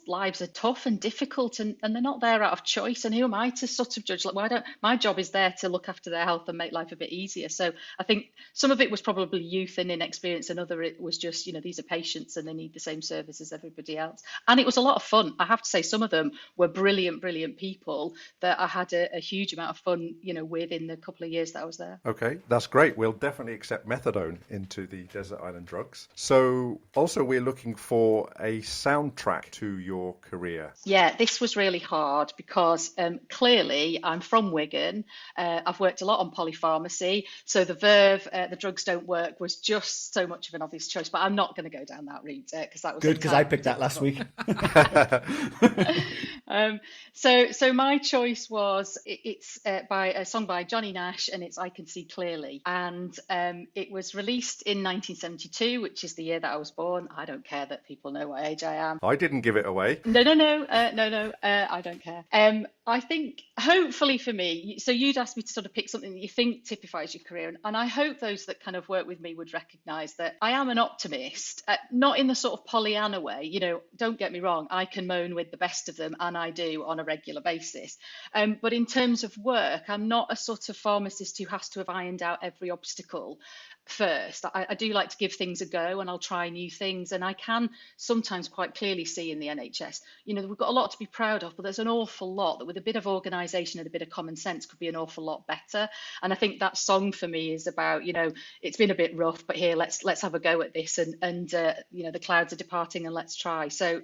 lives are tough and difficult, and they're not there out of choice. And who am I to sort of judge? Like, why don't my job is there to look after their health and make life a bit easier. So I think some of it was probably youth and inexperience, and other it was just, these are patients and they need the same service as everybody else. And it was a lot of fun. I have to say, some of them were brilliant people that I had a huge amount of fun, with in the couple of years that I was there. Okay, that's great. We'll definitely accept methadone into the Desert Island Drugs. So also we're looking for a soundtrack to your career. Yeah, this was really hard because clearly I'm from Wigan. I've worked a lot on polypharmacy. So the verve, the drugs don't work, was just so much of an obvious choice. But I'm not going to go down that route because that was good, because I picked that last week. So my choice was it's by a song by Johnny Nash, and it's I Can See Clearly. And it was released in 1972, which is the year that I was born. I don't care that people know what age I am. I didn't give it away. No, I don't care. I think hopefully for me, so you'd asked me to sort of pick something that you think typifies your career. And I hope those that kind of work with me would recognise that I am an optimist, not in the sort of Pollyanna way. Don't get me wrong, I can moan with the best of them, and I do on a regular basis. But in terms of work, I'm not a sort of pharmacist who has to have ironed out every obstacle first. I do like to give things a go, and I'll try new things. And I can sometimes quite clearly see in the NHS, we've got a lot to be proud of, but there's an awful lot that with a bit of organisation and a bit of common sense could be an awful lot better. And I think that song for me is about, it's been a bit rough, but here, let's have a go at this. And the clouds are departing, and let's try. So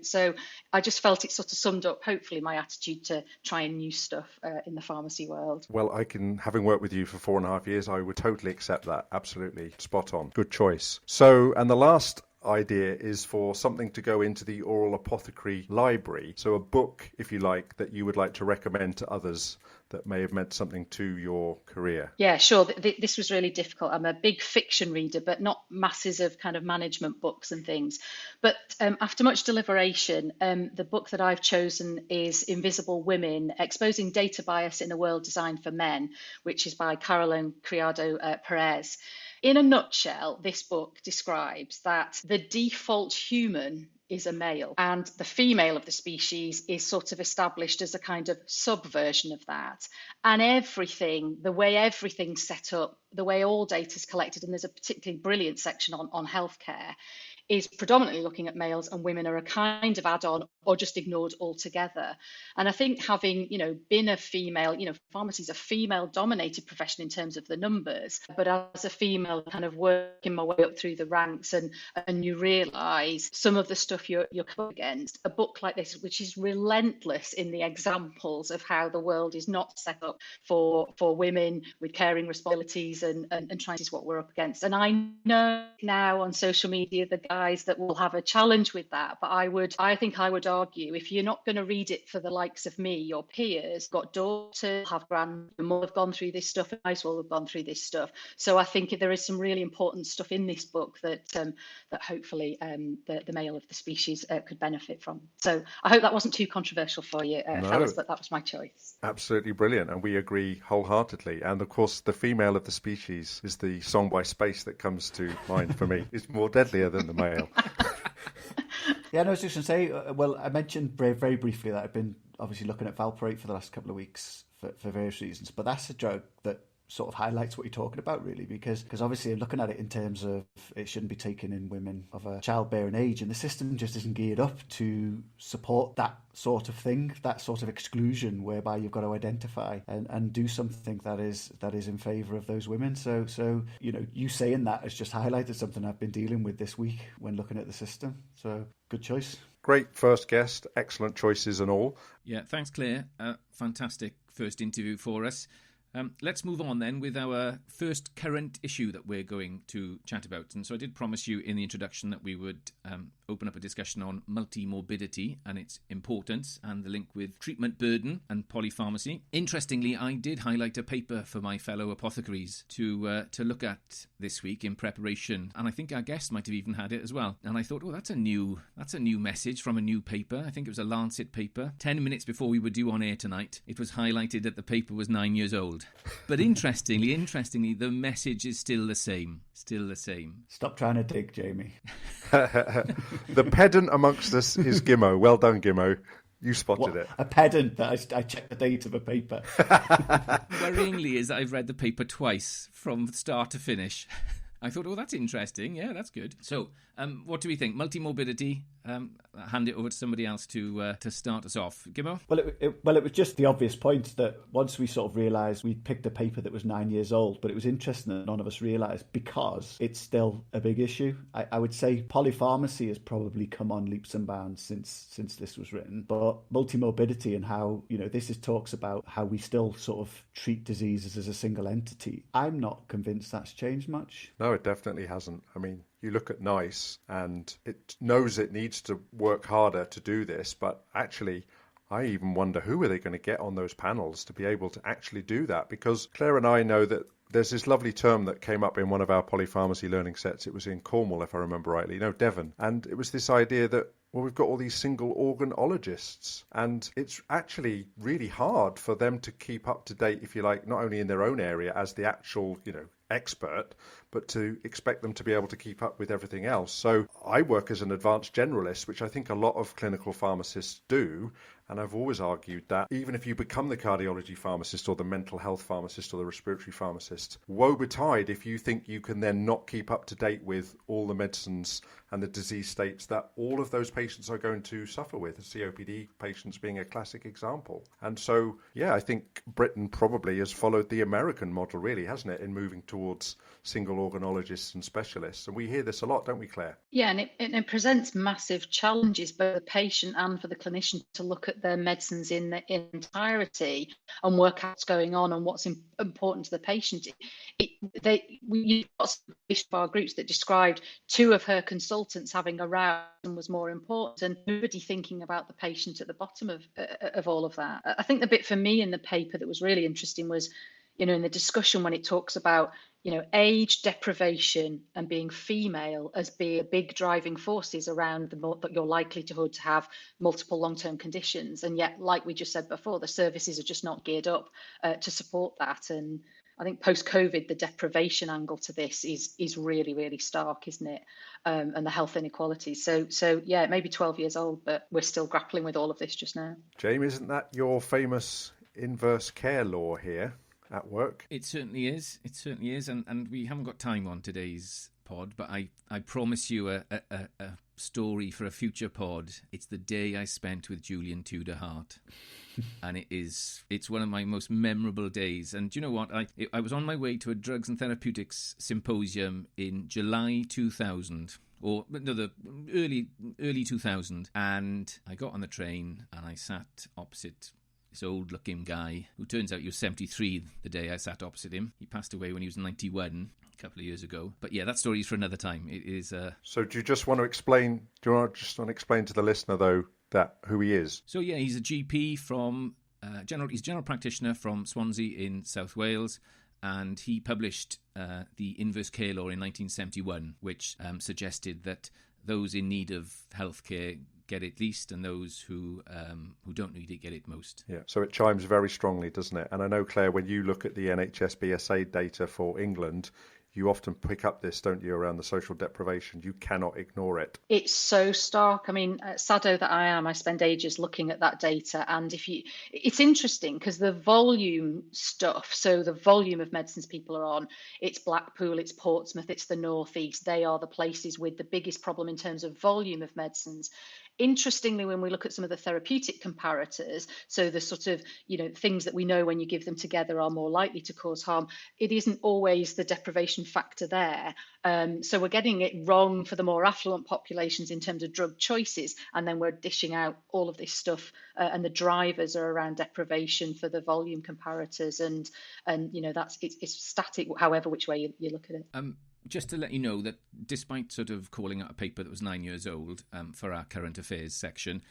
I just felt it sort of summed up, hopefully, my attitude to trying new stuff in the pharmacy world. Well, having worked with you for 4.5 years, I would totally accept that. Absolutely. Spot on. Good choice. So, and the last idea is for something to go into the oral apothecary library. So a book, if you like, that you would like to recommend to others that may have meant something to your career. Yeah, sure. This was really difficult. I'm a big fiction reader, but not masses of kind of management books and things. But after much deliberation, the book that I've chosen is Invisible Women, Exposing Data Bias in a World Designed for Men, which is by Carolyn Criado Perez. In a nutshell, this book describes that the default human is a male, and the female of the species is sort of established as a kind of subversion of that. And everything, the way everything's set up, the way all data is collected, and there's a particularly brilliant section on healthcare, is predominantly looking at males, and women are a kind of add-on or just ignored altogether. And I think having, been a female, pharmacy is a female-dominated profession in terms of the numbers, but as a female kind of working my way up through the ranks, and you realise some of the stuff you're up against, a book like this, which is relentless in the examples of how the world is not set up for women with caring responsibilities and trying to see what we're up against. And I know now on social media the guys that will have a challenge with that, but I think I would argue, if you're not going to read it for the likes of me, your peers, got daughters, have grandmother, have gone through this stuff, and I as well have gone through this stuff. So I think there is some really important stuff in this book that hopefully the male of the species could benefit from. So I hope that wasn't too controversial for you, fellas, but that was my choice. Absolutely brilliant, and we agree wholeheartedly. And of course, the female of the species is the song by Space that comes to mind for me. It's more deadlier than the male. Yeah, no, I was just going to say, well, I mentioned very briefly that I've been obviously looking at valproate for the last couple of weeks for various reasons, but that's a drug that sort of highlights what you're talking about, really, because obviously I'm looking at it in terms of it shouldn't be taken in women of a childbearing age, and the system just isn't geared up to support that sort of thing, that sort of exclusion, whereby you've got to identify and do something that is in favour of those women. So you saying that has just highlighted something I've been dealing with this week when looking at the system. So good choice. Great first guest, excellent choices and all. Yeah, thanks, Claire. Fantastic first interview for us. Let's move on then with our first current issue that we're going to chat about. And so I did promise you in the introduction that we would open up a discussion on multimorbidity and its importance and the link with treatment burden and polypharmacy. Interestingly, I did highlight a paper for my fellow apothecaries to look at this week in preparation, and I think our guest might have even had it as well. And I thought, that's a new message from a new paper. I think it was a Lancet paper. 10 minutes before we were due on air tonight, it was highlighted that the paper was 9 years old. old. But interestingly, the message is still the same. Stop trying to dig, Jamie. The pedant amongst us is Gimmo. Well done, Gimmo. You spotted it. A pedant that I checked the date of a paper. Worryingly is I've read the paper twice from start to finish. I thought, oh, that's interesting. Yeah, that's good. So, what do we think? Multimorbidity. Hand it over to somebody else to start us off. Gimmo? Well, it was just the obvious point that once we sort of realised we'd picked a paper that was 9 years old, but it was interesting that none of us realised because it's still a big issue. I would say polypharmacy has probably come on leaps and bounds since this was written, but multimorbidity and how, this talks about how we still sort of treat diseases as a single entity. I'm not convinced that's changed much. No, it definitely hasn't. I mean, you look at NICE and it knows it needs to work harder to do this, but actually I even wonder who are they going to get on those panels to be able to actually do that, because Claire and I know that there's this lovely term that came up in one of our polypharmacy learning sets. It was in Cornwall, if I remember rightly, Devon, and it was this idea that, well, we've got all these single organologists, and it's actually really hard for them to keep up to date, if you like, not only in their own area as the actual, expert, but to expect them to be able to keep up with everything else. So I work as an advanced generalist, which I think a lot of clinical pharmacists do. And I've always argued that even if you become the cardiology pharmacist or the mental health pharmacist or the respiratory pharmacist, woe betide if you think you can then not keep up to date with all the medicines and the disease states that all of those patients are going to suffer with, the COPD patients being a classic example. And so, I think Britain probably has followed the American model, really, hasn't it, in moving towards single organologists and specialists. And we hear this a lot, don't we, Claire? Yeah, and it presents massive challenges, both for the patient and for the clinician, to look at their medicines in their entirety and work out what's going on and what's important to the patient. We've got some patient of our groups that described two of her consultants having a row and was more important, and nobody thinking about the patient at the bottom of all of that. I think the bit for me in the paper that was really interesting was, in the discussion when it talks about age, deprivation, and being female as being big driving forces around your likelihood to have multiple long-term conditions. And yet, like we just said before, the services are just not geared up to support that. And I think post-COVID, the deprivation angle to this is really, really stark, isn't it? And the health inequalities. So it may be 12 years old, but we're still grappling with all of this just now. Jamie, isn't that your famous inverse care law here at work? It certainly is. And we haven't got time on today's pod, but I promise you a story for a future pod. It's the day I spent with Julian Tudor Hart. And it's one of my most memorable days. And do you know what? I was on my way to a drugs and therapeutics symposium in July 2000. Or no, the early 2000. And I got on the train and I sat opposite this old-looking guy who turns out he was 73 the day I sat opposite him. He passed away when he was 91 a couple of years ago. But yeah, that story is for another time. It is. So do you just want to explain? Do you want to explain to the listener though that who he is? So yeah, he's a GP from he's a general practitioner from Swansea in South Wales. And he published the Inverse Care Law in 1971, which suggested that those in need of healthcare get it least, and those who don't need it get it most. Yeah, so it chimes very strongly, doesn't it? And I know, Claire, when you look at the NHS BSA data for England, you often pick up this, don't you, around the social deprivation. You cannot ignore it. It's so stark. I mean, saddo that I am, I spend ages looking at that data. And it's interesting because the volume stuff, so the volume of medicines people are on, it's Blackpool, it's Portsmouth, it's the North East. They are the places with the biggest problem in terms of volume of medicines. Interestingly, when we look at some of the therapeutic comparators, so the sort of, things that we know when you give them together are more likely to cause harm, it isn't always the deprivation factor there. So we're getting it wrong for the more affluent populations in terms of drug choices, and then we're dishing out all of this stuff, and the drivers are around deprivation for the volume comparators, and it's static, however which way you look at it. Just to let you know that despite sort of calling out a paper that was 9 years old for our current affairs section,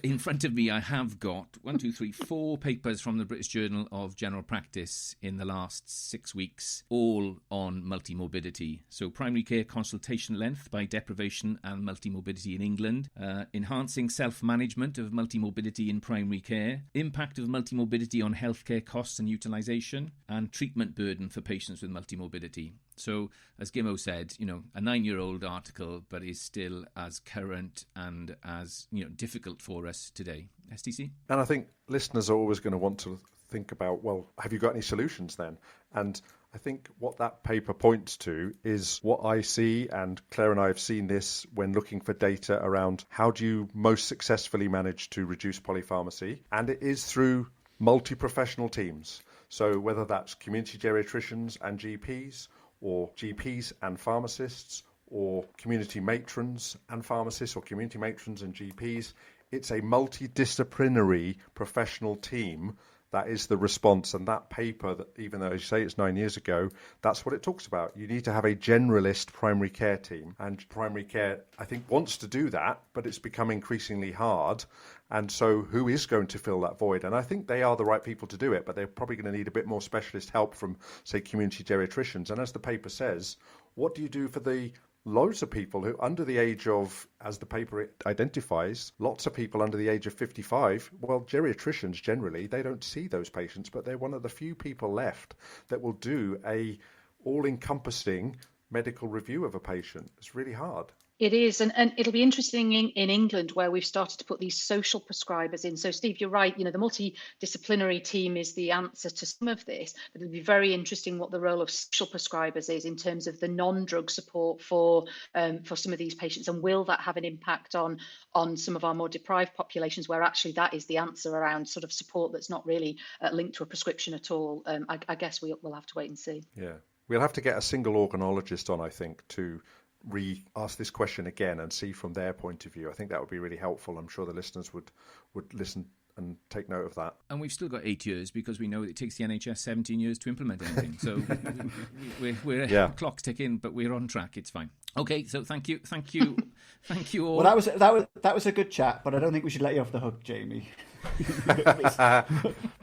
In front of me, I have got 4 papers from the British Journal of General Practice in the last 6 weeks, all on multimorbidity. So primary care consultation length by deprivation and multimorbidity in England, enhancing self-management of multimorbidity in primary care, impact of multimorbidity on healthcare costs and utilisation, and treatment burden for patients with multimorbidity. So, as Gimmo said, a 9-year-old article, but is still as current and as difficult for us today. STC? And I think listeners are always going to want to think about, well, have you got any solutions then? And I think what that paper points to is what I see, and Claire and I have seen this when looking for data around how do you most successfully manage to reduce polypharmacy, and it is through multi-professional teams. So whether that's community geriatricians and GPs, or GPs and pharmacists, or community matrons and pharmacists, or community matrons and GPs, it's a multidisciplinary professional team that is the response. And that paper, that even though, as you say, it's 9 years ago, that's what it talks about. You need to have a generalist primary care team. And primary care, I think, wants to do that, but it's become increasingly hard. And so who is going to fill that void? And I think they are the right people to do it, but they're probably going to need a bit more specialist help from, say, community geriatricians. And as the paper says, what do you do for the loads of people who under the age of, as the paper identifies, lots of people under the age of 55, well, geriatricians generally, they don't see those patients, but they're one of the few people left that will do a all-encompassing medical review of a patient. It's really hard. It is, and it'll be interesting in England where we've started to put these social prescribers in. So, Steve, you're right, the multidisciplinary team is the answer to some of this, but it'll be very interesting what the role of social prescribers is in terms of the non-drug support for some of these patients, and will that have an impact on some of our more deprived populations where actually that is the answer around sort of support that's not really linked to a prescription at all. I guess we'll have to wait and see. Yeah, we'll have to get a single organologist on, I think, to re-ask this question again and see from their point of view. I think that would be really helpful. I'm sure the listeners would listen and take note of that. And we've still got 8 years because we know it takes the NHS 17 years to implement anything. So we're clock's ticking, but we're on track. It's fine. Okay, so thank you all. Well, that was a good chat, but I don't think we should let you off the hook, Jamie.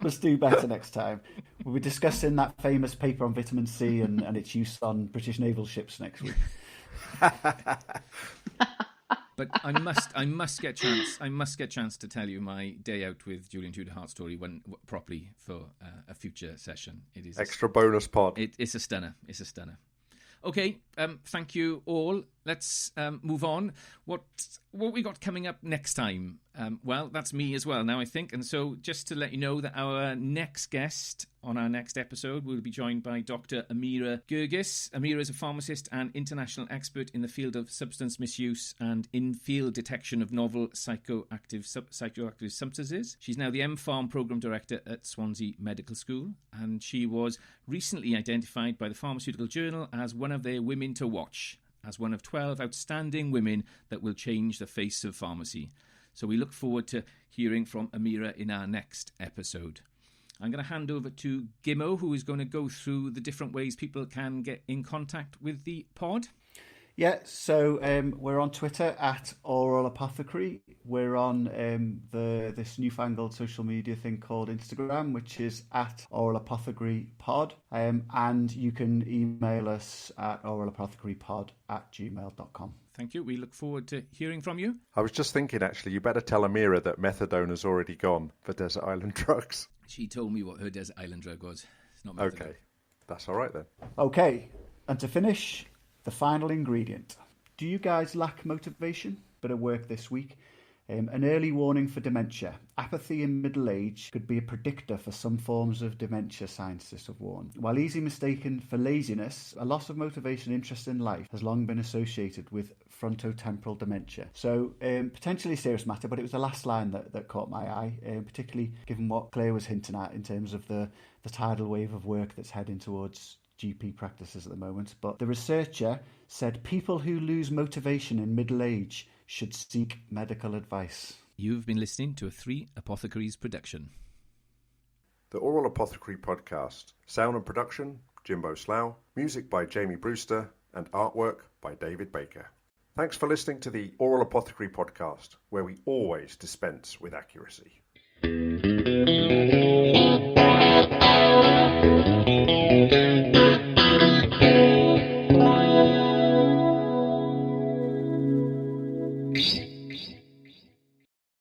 Must do better next time. We'll be discussing that famous paper on vitamin C and its use on British naval ships next week. But I must get chance to tell you my day out with Julian Tudor Heart story properly for a future session. It is extra bonus pod. It's a stunner. Okay, thank you all. Let's move on. What we got coming up next time? Well, that's me as well now, I think. And so just to let you know that our next guest on our next episode will be joined by Dr. Amira Gergis. Amira is a pharmacist and international expert in the field of substance misuse and in-field detection of novel psychoactive substances. She's now the M-Pharm Programme Director at Swansea Medical School, and she was recently identified by the Pharmaceutical Journal as one of their women to watch, as one of 12 outstanding women that will change the face of pharmacy. So we look forward to hearing from Amira in our next episode. I'm going to hand over to Gimmo, who is going to go through the different ways people can get in contact with the pod. Yeah, so we're on Twitter at Oral Apothecary. We're on this newfangled social media thing called Instagram, which is at Oral Apothecary Pod. And you can email us at oralapothecarypod@gmail.com. Thank you. We look forward to hearing from you. I was just thinking, actually, you better tell Amira that methadone has already gone for Desert Island Drugs. She told me what her Desert Island drug was. It's not methadone. Okay, that's all right then. Okay, and to finish, the final ingredient. Do you guys lack motivation? Bit of work this week. An early warning for dementia. Apathy in middle age could be a predictor for some forms of dementia, scientists have warned. While easily mistaken for laziness, a loss of motivation and interest in life has long been associated with frontotemporal dementia. So potentially a serious matter, but it was the last line that caught my eye, particularly given what Claire was hinting at in terms of the tidal wave of work that's heading towards GP practices at the moment. But the researcher said people who lose motivation in middle age should seek medical advice. You've been listening to a 3 Apothecaries production. The Oral Apothecary Podcast. Sound and production, Jimbo Slough. Music by Jamie Brewster and artwork by David Baker. Thanks for listening to the Oral Apothecary podcast, where we always dispense with accuracy.